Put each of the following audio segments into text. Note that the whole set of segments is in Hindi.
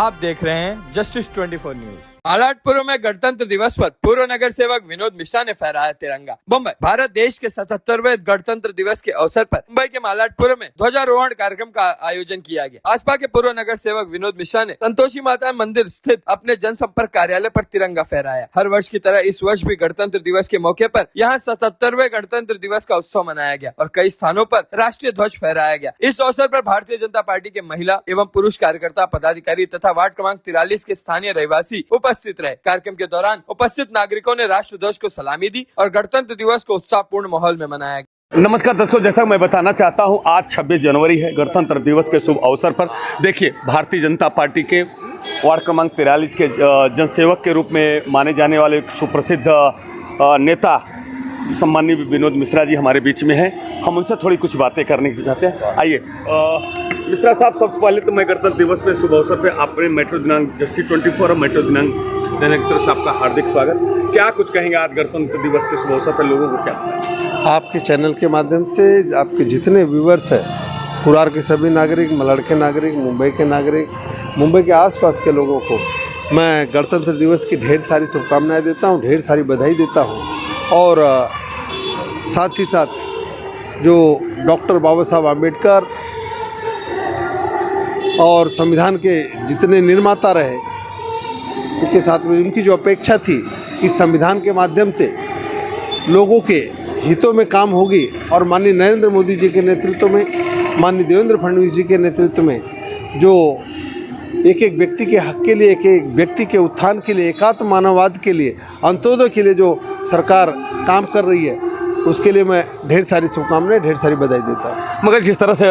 आप देख रहे हैं जस्टिस 24 न्यूज। आलाटपुर में गणतंत्र दिवस पर पूर्व नगर सेवक विनोद मिश्रा ने फहराया तिरंगा। मुंबई भारत देश के 77वें गणतंत्र दिवस के अवसर पर मुंबई के आलाटपुर में ध्वजारोहण कार्यक्रम का आयोजन किया गया। आसपा के पूर्व नगर सेवक विनोद मिश्रा ने संतोषी माता मंदिर स्थित अपने जनसंपर्क कार्यालय पर तिरंगा फहराया। हर वर्ष की तरह इस वर्ष भी गणतंत्र दिवस के मौके पर यहाँ 77वें गणतंत्र दिवस का उत्सव मनाया गया और कई स्थानों पर राष्ट्रीय ध्वज फहराया गया। इस अवसर पर भारतीय जनता पार्टी के महिला एवं पुरुष कार्यकर्ता, पदाधिकारी तथा वार्ड क्रमांक 43 के स्थानीय रहवासी उपस्थित रहे। कार्यक्रम के दौरान उपस्थित नागरिकों ने राष्ट्र ध्वज को सलामी दी और गणतंत्र दिवस को उत्साहपूर्ण माहौल में मनाया गया। नमस्कार दोस्तों, जैसा मैं बताना चाहता हूं, आज 26 जनवरी है। गणतंत्र दिवस के शुभ अवसर पर देखिए, भारतीय जनता पार्टी के वार्ड क्रमांक 43 के जनसेवक के रूप में माने जाने वाले एक सुप्रसिद्ध नेता सम्माननीय विनोद मिश्रा जी हमारे बीच में हैं। हम उनसे थोड़ी कुछ बातें करने चाहते हैं। आइए मिश्रा साहब, सबसे पहले तो मैं गणतंत्र दिवस पे शुभ अवसर पे आपने मेट्रो दिनांक जस्टिस 24 और मेट्रो दिनांक देने की तरफ से आपका हार्दिक स्वागत। क्या कुछ कहेंगे आज गणतंत्र दिवस के शुभ अवसर पर लोगों को? क्या आपके चैनल के माध्यम से आपके जितने व्यूवर्स हैं, कुरार के सभी नागरिक, मलाड के नागरिक, मुंबई के नागरिक, मुंबई के आसपास के लोगों को मैं गणतंत्र दिवस की ढेर सारी शुभकामनाएं देता हूं, ढेर सारी बधाई देता हूं। और साथ ही साथ जो डॉक्टर बाबा साहब आम्बेडकर और संविधान के जितने निर्माता रहे, उनके साथ में उनकी जो अपेक्षा थी कि संविधान के माध्यम से लोगों के हितों में काम होगी और माननीय नरेंद्र मोदी जी के नेतृत्व में, माननीय देवेंद्र फडणवीस जी के नेतृत्व में जो एक एक व्यक्ति के हक के लिए, एक एक व्यक्ति के उत्थान के लिए, एकात्म मानववाद के लिए, अंत्योदय के लिए जो सरकार काम कर रही है, उसके लिए मैं ढेर सारी शुभकामनाएं, ढेर सारी बधाई देता हूँ। मगर जिस तरह से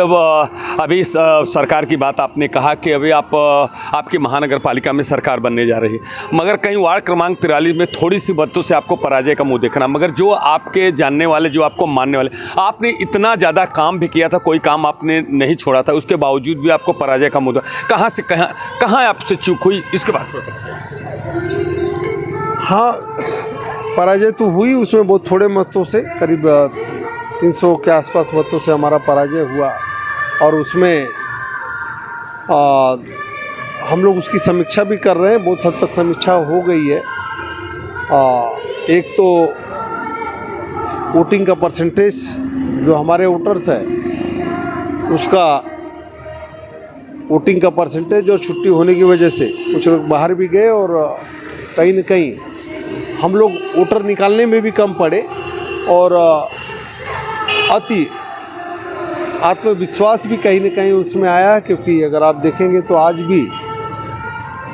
अभी सरकार की बात आपने कहा कि अभी आपकी महानगर पालिका में सरकार बनने जा रही है, मगर कहीं वार्ड क्रमांक 43 में थोड़ी सी बातों से आपको पराजय का मुंह देखना। मगर जो आपके जानने वाले, जो आपको मानने वाले, आपने इतना ज़्यादा काम भी किया था, कोई काम आपने नहीं छोड़ा था, उसके बावजूद भी आपको पराजय का मुंह, कहाँ से कहाँ आपसे चूक हुई, इसके बात कर सकते हैं? हाँ, पराजय तो हुई, उसमें बहुत थोड़े मतों से, करीब 300 के आसपास मतों से हमारा पराजय हुआ। और उसमें हम लोग उसकी समीक्षा भी कर रहे हैं, बहुत हद तक समीक्षा हो गई है। एक तो वोटिंग का परसेंटेज जो हमारे वोटर्स है, उसका वोटिंग का परसेंटेज और छुट्टी होने की वजह से कुछ लोग बाहर भी गए और कहीं न कहीं हम लोग वोटर निकालने में भी कम पड़े और अति आत्मविश्वास भी कहीं न कहीं उसमें आया। क्योंकि अगर आप देखेंगे तो आज भी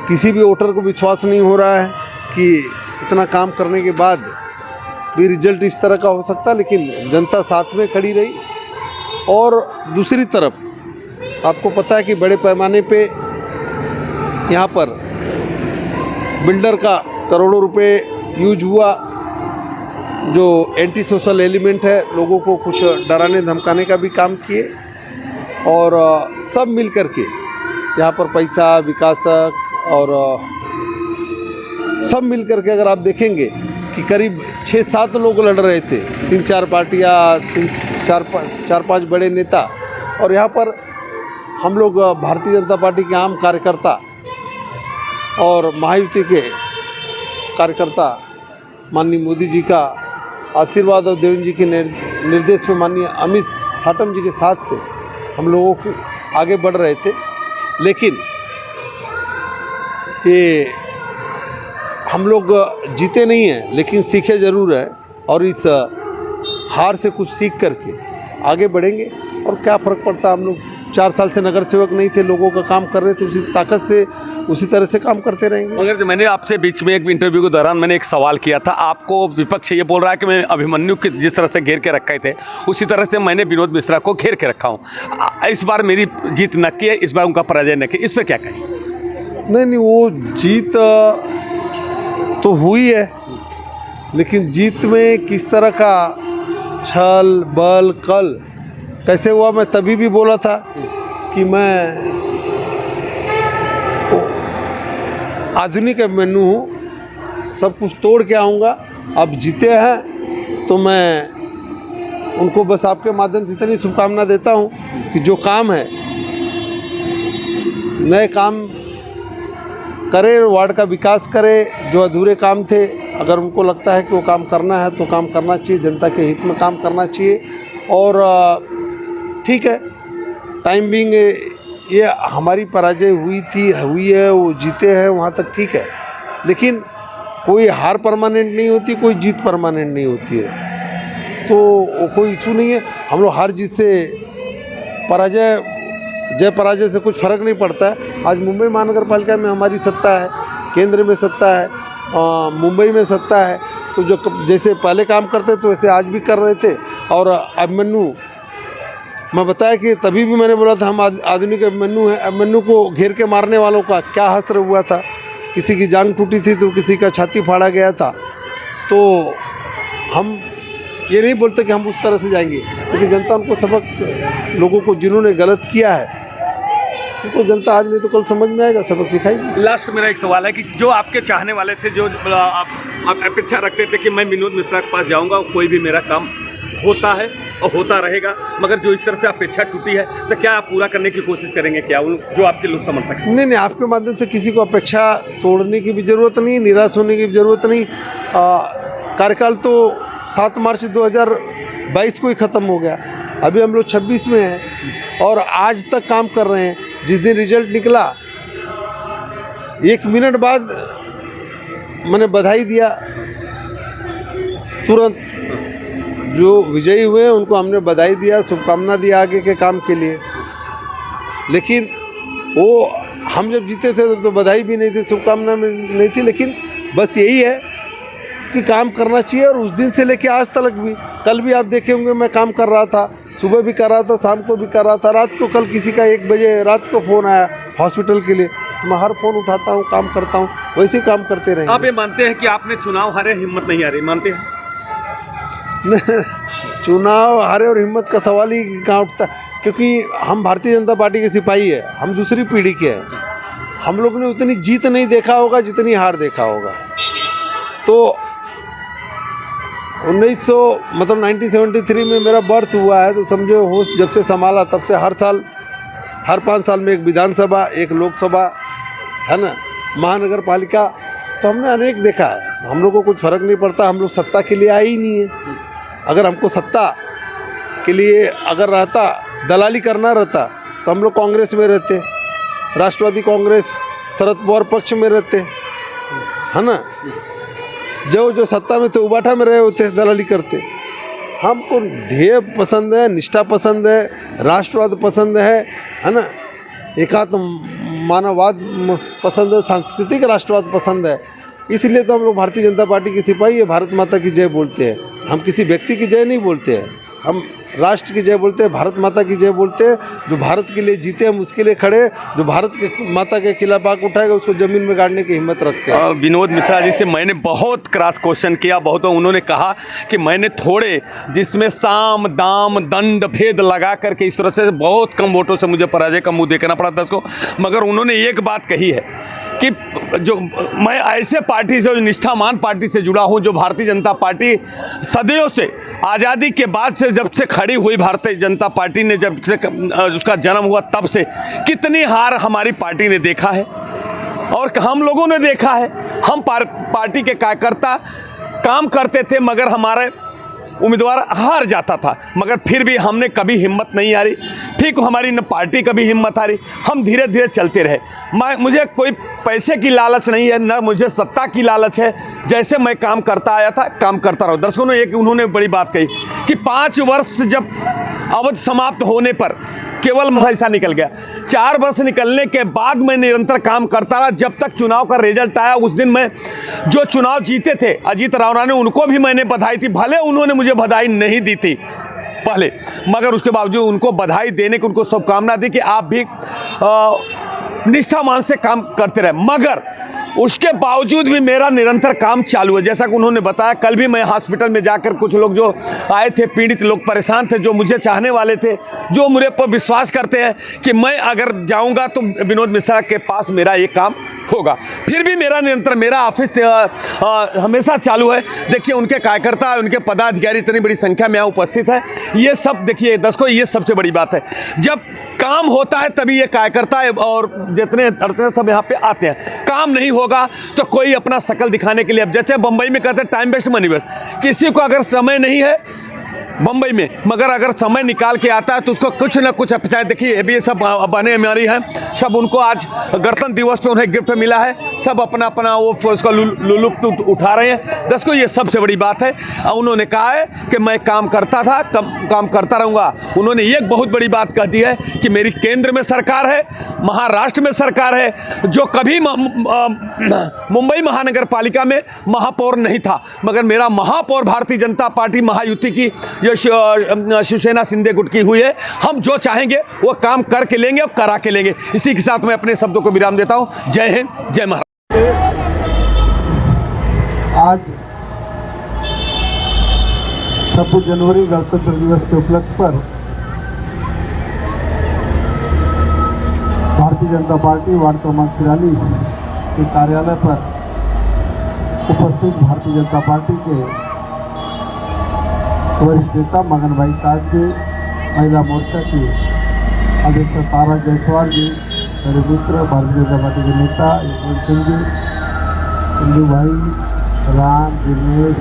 किसी भी वोटर को विश्वास नहीं हो रहा है कि इतना काम करने के बाद भी रिजल्ट इस तरह का हो सकता, लेकिन जनता साथ में खड़ी रही। और दूसरी तरफ आपको पता है कि बड़े पैमाने पे यहाँ पर बिल्डर का करोड़ों रुपए यूज हुआ, जो एंटी सोशल एलिमेंट है, लोगों को कुछ डराने धमकाने का भी काम किए। और सब मिल कर के यहाँ पर पैसा, विकासक और सब मिल कर के अगर आप देखेंगे कि करीब 6-7 लोग लड़ रहे थे, 3-4 पार्टियाँ, 4-5 बड़े नेता, और यहाँ पर हम लोग भारतीय जनता पार्टी के आम कार्यकर्ता और महायुति के कार्यकर्ता, माननीय मोदी जी का आशीर्वाद और देवेंद्र जी के निर्देश पे माननीय अमित साटम जी के साथ से हम लोगों को आगे बढ़ रहे थे। लेकिन ये हम लोग जीते नहीं हैं, लेकिन सीखे ज़रूर है और इस हार से कुछ सीख करके आगे बढ़ेंगे। और क्या फ़र्क पड़ता, हम लोग 4 साल से नगर सेवक नहीं थे, लोगों का काम कर रहे थे, उसी ताकत से उसी तरह से काम करते रहेंगे। मगर जो मैंने आपसे बीच में एक इंटरव्यू के दौरान मैंने एक सवाल किया था, आपको विपक्ष ये बोल रहा है कि मैं अभिमन्यु के जिस तरह से घेर के रखे थे, उसी तरह से मैंने विनोद मिश्रा को घेर के रखा हूँ। इस बार मेरी जीत न की है, इस बार उनका पराजय न की, इस पर क्या कहें? नहीं, वो जीत तो हुई है, लेकिन जीत में किस तरह का छल बल कल कैसे हुआ, मैं तभी भी बोला था कि मैं आधुनिक अभिमन्यु हूँ, सब कुछ तोड़ के आऊँगा। अब जीते हैं तो मैं उनको बस आपके माध्यम से इतनी शुभकामना देता हूँ कि जो काम है, नए काम करे, वार्ड का विकास करे। जो अधूरे काम थे, अगर उनको लगता है कि वो काम करना है तो काम करना चाहिए, जनता के हित में काम करना चाहिए। और ठीक है, टाइम बिंग ये हमारी पराजय हुई है, वो जीते हैं वहाँ तक ठीक है, लेकिन कोई हार परमानेंट नहीं होती, कोई जीत परमानेंट नहीं होती है, तो वो कोई इशू नहीं है। हम लोग हार जीत से जय पराजय से कुछ फ़र्क नहीं पड़ता है। आज मुंबई महानगर पालिका में हमारी सत्ता है, केंद्र में सत्ता है, मुंबई में सत्ता है, तो जो जैसे पहले काम करते थे वैसे आज भी कर रहे थे। और अभिमन्यु, मैं बताया कि तभी भी मैंने बोला था हम आधुनिक अभिमन्यु हैं। अभिमन्यु को घेर के मारने वालों का क्या हश्र हुआ था, किसी की जांघ टूटी थी तो किसी का छाती फाड़ा गया था। तो हम ये नहीं बोलते कि हम उस तरह से जाएंगे, लेकिन जनता उनको सबक, लोगों को जिन्होंने गलत किया है उनको जनता आज नहीं तो कल समझ में आएगा, सबक सिखाएगी। लास्ट मेरा एक सवाल है कि जो आपके चाहने वाले थे, जो आप अपेक्षा रखते थे कि मैं विनोद मिश्रा के पास जाऊंगा, कोई भी मेरा काम होता है और होता रहेगा, मगर जो इस तरह से अपेक्षा टूटी है तो क्या आप पूरा करने की कोशिश करेंगे क्या, जो आपके लोग समर्थक हैं? नहीं, आपके माध्यम से किसी को अपेक्षा तोड़ने की भी ज़रूरत नहीं, निराश होने की भी ज़रूरत नहीं। कार्यकाल तो 7 मार्च 2022 को ही ख़त्म हो गया, अभी हम लोग 26 में हैं और आज तक काम कर रहे हैं। जिस दिन रिजल्ट निकला 1 मिनट बाद मैंने बधाई दिया, तुरंत जो विजयी हुए उनको हमने बधाई दिया, शुभकामना दिया आगे के काम के लिए। लेकिन वो हम जब जीते थे तब तो बधाई भी नहीं थी, शुभकामना भी नहीं थी, लेकिन बस यही है कि काम करना चाहिए। और उस दिन से लेके आज तक भी, कल भी आप देखे होंगे मैं काम कर रहा था, सुबह भी कर रहा था, शाम को भी कर रहा था, रात को कल किसी का 1 बजे रात को फ़ोन आया हॉस्पिटल के लिए, तो मैं हर फ़ोन उठाता हूँ, काम करता हूँ, वैसे ही काम करते रहेंगे। आप ये मानते हैं कि आपने चुनाव हारे, हिम्मत नहीं हारी, मानते हैं? चुनाव हारे और हिम्मत का सवाल ही कहाँ उठता, क्योंकि हम भारतीय जनता पार्टी के सिपाही है, हम दूसरी पीढ़ी के हैं। हम लोग ने उतनी जीत नहीं देखा होगा जितनी हार देखा होगा। तो 1973 में मेरा बर्थ हुआ है, तो समझो होश जब से संभाला तब से हर 5 साल में एक विधानसभा, एक लोकसभा, है ना, महानगर पालिका, तो हमने अनेक देखा है। हम लोग को कुछ फ़र्क नहीं पड़ता, हम लोग सत्ता के लिए आए ही नहीं है। अगर हमको सत्ता के लिए अगर रहता, दलाली करना रहता, तो हम लोग कांग्रेस में रहते, राष्ट्रवादी कांग्रेस, शरद पवार पक्ष में रहते, है ना। जो सत्ता में थे उबाठा में रहे होते, दलाली करते। हमको ध्येय पसंद है, निष्ठा पसंद है, राष्ट्रवाद पसंद है ना, एकात्म मानववाद पसंद है, सांस्कृतिक राष्ट्रवाद पसंद है। इसलिए तो हम लोग भारतीय जनता पार्टी के सिपाही है, भारत माता की जय बोलते हैं। हम किसी व्यक्ति की जय नहीं बोलते हैं, हम राष्ट्र की जय बोलते हैं, भारत माता की जय बोलते हैं। जो भारत के लिए जीते हम उसके लिए खड़े, जो भारत के माता के खिलाफ आग उठाएगा उसको जमीन में गाड़ने की हिम्मत रखते हैं। विनोद मिश्रा जी से मैंने बहुत क्रॉस क्वेश्चन किया, बहुत उन्होंने कहा कि मैंने थोड़े जिसमें साम दाम दंड भेद लगा करके इस तरह से बहुत कम वोटों से मुझे पराजय का मुंह देखना पड़ा था उसको, मगर उन्होंने एक बात कही है कि जो मैं ऐसे पार्टी से, जो निष्ठावान पार्टी से जुड़ा हूं, जो भारतीय जनता पार्टी सदियों से, आज़ादी के बाद से, जब से खड़ी हुई भारतीय जनता पार्टी ने, जब से उसका जन्म हुआ तब से कितनी हार हमारी पार्टी ने देखा है और हम लोगों ने देखा है। हम पार्टी के कार्यकर्ता काम करते थे मगर हमारे उम्मीदवार हार जाता था, मगर फिर भी हमने कभी हिम्मत नहीं हारी। ठीक, हमारी न पार्टी कभी हिम्मत हारी, हम धीरे धीरे चलते रहे। मुझे कोई पैसे की लालच नहीं है, न मुझे सत्ता की लालच है। जैसे मैं काम करता आया था, काम करता रहा। दर्शकों ने एक उन्होंने बड़ी बात कही कि 5 वर्ष जब अवधि समाप्त होने पर केवल ऐसा निकल गया, 4 वर्ष निकलने के बाद मैं निरंतर काम करता रहा। जब तक चुनाव का रिजल्ट आया, उस दिन मैं जो चुनाव जीते थे अजीत राव ने, उनको भी मैंने बधाई थी। भले उन्होंने मुझे बधाई नहीं दी थी पहले, मगर उसके बावजूद उनको बधाई देने की, उनको शुभकामना दी कि आप भी निष्ठावान से काम करते रहे। मगर उसके बावजूद भी मेरा निरंतर काम चालू है। जैसा कि उन्होंने बताया, कल भी मैं हॉस्पिटल में जाकर कुछ लोग जो आए थे, पीड़ित लोग, परेशान थे, जो मुझे चाहने वाले थे, जो मुझे पर विश्वास करते हैं कि मैं अगर जाऊंगा तो विनोद मिश्रा के पास मेरा ये काम होगा। फिर भी मेरा नियंत्रण, मेरा ऑफिस हमेशा चालू है। देखिए उनके कार्यकर्ता, उनके पदाधिकारी इतनी बड़ी संख्या में यहाँ उपस्थित है। ये सब देखिए दर्शकों, ये सबसे बड़ी बात है, जब काम होता है तभी ये कार्यकर्ता और जितने अड़ते सब यहाँ पे आते हैं। काम नहीं होगा तो कोई अपना शकल दिखाने के लिए, अब जैसे बम्बई में कहते हैं टाइम वेस्ट मनी वेस्ट, किसी को अगर समय नहीं है बम्बई में, मगर अगर समय निकाल के आता है तो उसको कुछ ना कुछ अपेक्षा। देखिए अभी ये सब बने हमारी हैं, सब उनको आज गणतंत्र दिवस पे उन्हें गिफ्ट मिला है, सब अपना अपना वो उसका लुत्फ उठा रहे हैं। दर्शकों ये सबसे बड़ी बात है। उन्होंने कहा है कि मैं काम करता था, काम करता रहूँगा। उन्होंने एक बहुत बड़ी बात कह दी है कि मेरी केंद्र में सरकार है, महाराष्ट्र में सरकार है, जो कभी मुंबई महानगर पालिका में महापौर नहीं था, मगर मेरा महापौर भारतीय जनता पार्टी महायुति की जो शिवसेना शिंदे गुट की हुई है। हम जो चाहेंगे वो काम करके लेंगे और करा के लेंगे। इसी के साथ मैं अपने शब्दों को विराम देता हूं। जय हिंद, जय महाराष्ट्र। आज 26 जनवरी गणतंत्र दिवस के उपलक्ष्य पर भारतीय जनता पार्टी वार्ड क्रमांक 43 के कार्यालय पर उपस्थित भारतीय जनता पार्टी के वरिष्ठ नेता मगन भाई ताज जी, महिला मोर्चा की अध्यक्ष तारा जायसवाल जी, मेरे मित्र भारतीय जनता पार्टी के नेता यशवंत सिंह जी, इंदू भाई, राम, दिनेश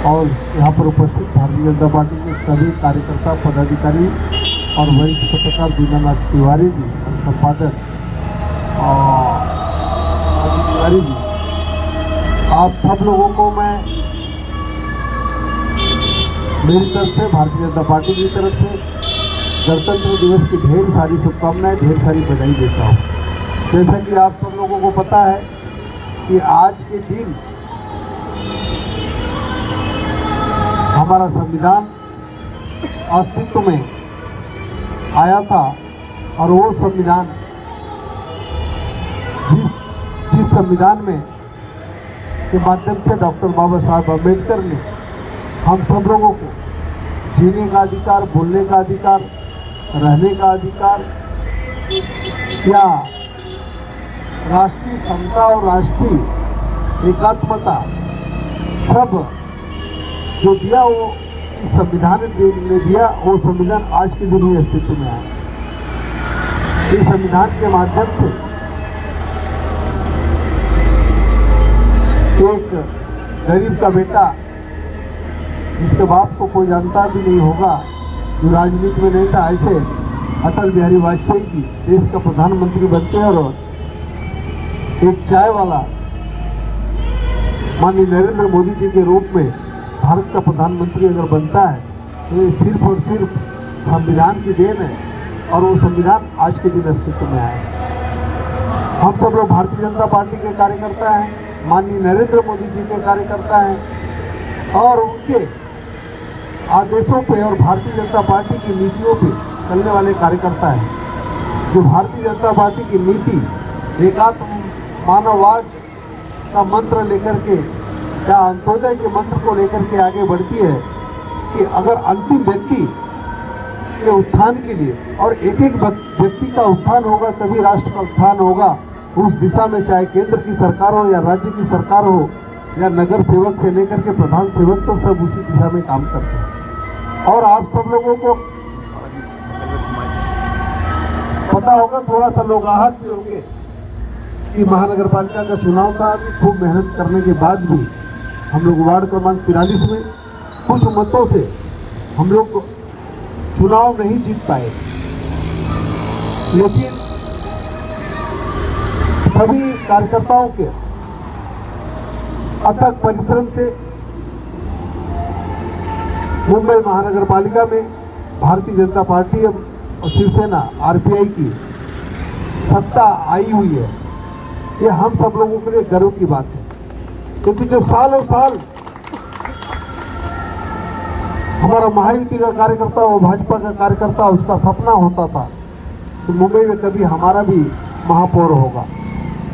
और यहाँ पर उपस्थित भारतीय जनता पार्टी के सभी कार्यकर्ता, पदाधिकारी और वरिष्ठ पत्रकार दीनानाथ तिवारी जी और संपादक अजीत तिवारी जी, आप सब लोगों को मैं मेरी तरफ से, भारतीय जनता पार्टी की तरफ से गणतंत्र दिवस की ढेर सारी शुभकामनाएं, ढेर सारी बधाई देता हूँ। जैसा कि आप सब लोगों को पता है कि आज के दिन हमारा संविधान अस्तित्व में आया था और वो संविधान जिस संविधान में के माध्यम से डॉक्टर बाबा साहब अम्बेडकर ने हम सब लोगों को जीने का अधिकार, बोलने का अधिकार, रहने का अधिकार या राष्ट्रीय क्षमता और राष्ट्रीय एकात्मता सब जो दिया वो इस संविधान ने दिया, वो संविधान आज के दिन ही अस्तित्व में आया। इस संविधान के माध्यम से एक गरीब का बेटा जिसके बाप को कोई जानता भी नहीं होगा, जो राजनीति में नहीं था, ऐसे अटल बिहारी वाजपेयी जी देश का प्रधानमंत्री बनते हैं और एक चाय वाला माननीय नरेंद्र मोदी जी के रूप में भारत का प्रधानमंत्री अगर बनता है तो ये सिर्फ और सिर्फ संविधान की देन है और वो संविधान आज के दिन अस्तित्व में आया। हम सब लोग भारतीय जनता पार्टी के कार्यकर्ता हैं, माननीय नरेंद्र मोदी जी के कार्यकर्ता हैं और उनके आदेशों पे और भारतीय जनता पार्टी की नीतियों पे चलने वाले कार्यकर्ता हैं। जो भारतीय जनता पार्टी की नीति एकात्म मानववाद का मंत्र लेकर के या अंत्योदय के मंत्र को लेकर के आगे बढ़ती है कि अगर अंतिम व्यक्ति के उत्थान के लिए और एक एक व्यक्ति का उत्थान होगा तभी राष्ट्र का उत्थान होगा, उस दिशा में चाहे केंद्र की सरकार हो या राज्य की सरकार हो या नगर सेवक से लेकर के प्रधान सेवक तक सब उसी दिशा में काम करते हैं। और आप सब लोगों को पता होगा, थोड़ा सा लोग आहत भी होंगे कि महानगर पालिका का चुनाव था, खूब मेहनत करने के बाद भी हम लोग वार्ड क्रमांक 43 में कुछ मतों से हम लोग चुनाव नहीं जीत पाए, लेकिन सभी कार्यकर्ताओं के अथक परिश्रम से मुंबई महानगर पालिका में भारतीय जनता पार्टी और शिवसेना आरपीआई की सत्ता आई हुई है। ये हम सब लोगों के लिए गर्व की बात है, क्योंकि जो सालों साल हमारा महायुति का कार्यकर्ता और भाजपा का कार्यकर्ता उसका सपना होता था तो मुंबई में कभी हमारा भी महापौर होगा,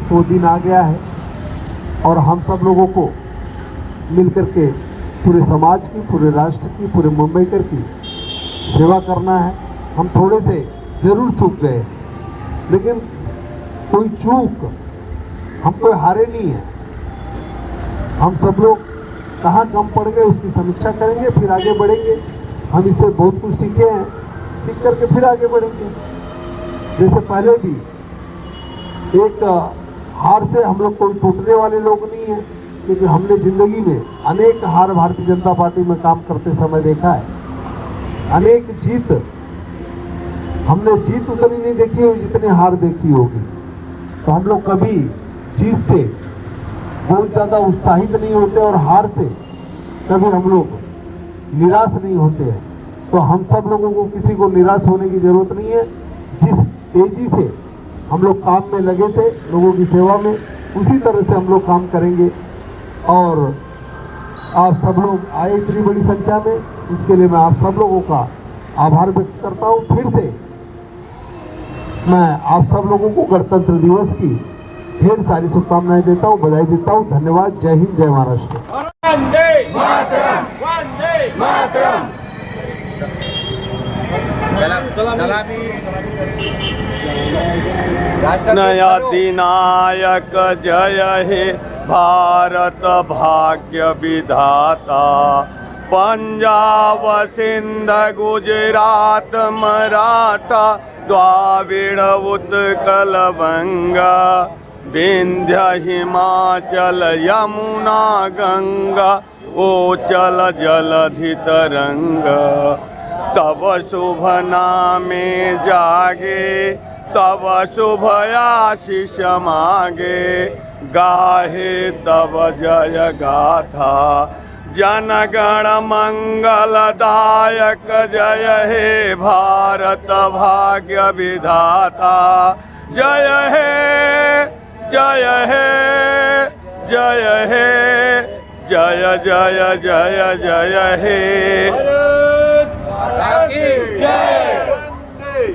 तो वो दिन आ गया है और हम सब लोगों को मिलकर के पूरे समाज की, पूरे राष्ट्र की, पूरे मुंबईकर की सेवा करना है। हम थोड़े से जरूर चूक गए, लेकिन कोई चूक हम कोई हारे नहीं है। हम सब लोग कहाँ कम पड़ गए उसकी समीक्षा करेंगे, फिर आगे बढ़ेंगे। हम इससे बहुत कुछ सीखे हैं, सीख करके फिर आगे बढ़ेंगे। जैसे पहले भी एक हार से हम लोग कोई टूटने वाले लोग नहीं हैं, क्योंकि हमने जिंदगी में अनेक हार भारतीय जनता पार्टी में काम करते समय देखा है। अनेक जीत, हमने जीत उतनी नहीं देखी होगी जितनी हार देखी होगी। तो हम लोग कभी जीत से बहुत ज़्यादा उत्साहित नहीं होते और हार से कभी हम लोग निराश नहीं होते हैं। तो हम सब लोगों को किसी को निराश होने की जरूरत नहीं है। जिस तेजी से हम लोग काम में लगे थे लोगों की सेवा में, उसी तरह से हम लोग काम करेंगे। और आप सब लोग आए इतनी बड़ी संख्या में, उसके लिए मैं आप सब लोगों का आभार व्यक्त करता हूँ। फिर से मैं आप सब लोगों को गणतंत्र दिवस की ढेर सारी शुभकामनाएं देता हूँ, बधाई देता हूँ। धन्यवाद। जय हिंद, जय महाराष्ट्र। वंदे मातरम, वंदे मातरम। नया दिनायक जय हे भारत भाग्य विधाता। पंजाब सिंध गुजरात मराठा द्राविड़ उत्कल बंगा। विंध्य हिमाचल यमुना गंगा ओचल जलधि तरंगा। तब शुभ नामे जागे तब शुभ आशीष मागे। गाहे तब जय गाथा जनगण मंगलदायक। जय हे भारत भाग्य विधाता। जय हे जय हे जय हे जय जय जय जय हे।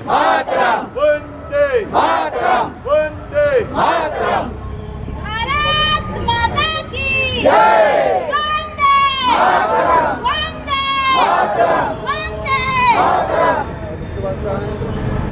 मातरम, वंदे मातरम, वंदे मातरम।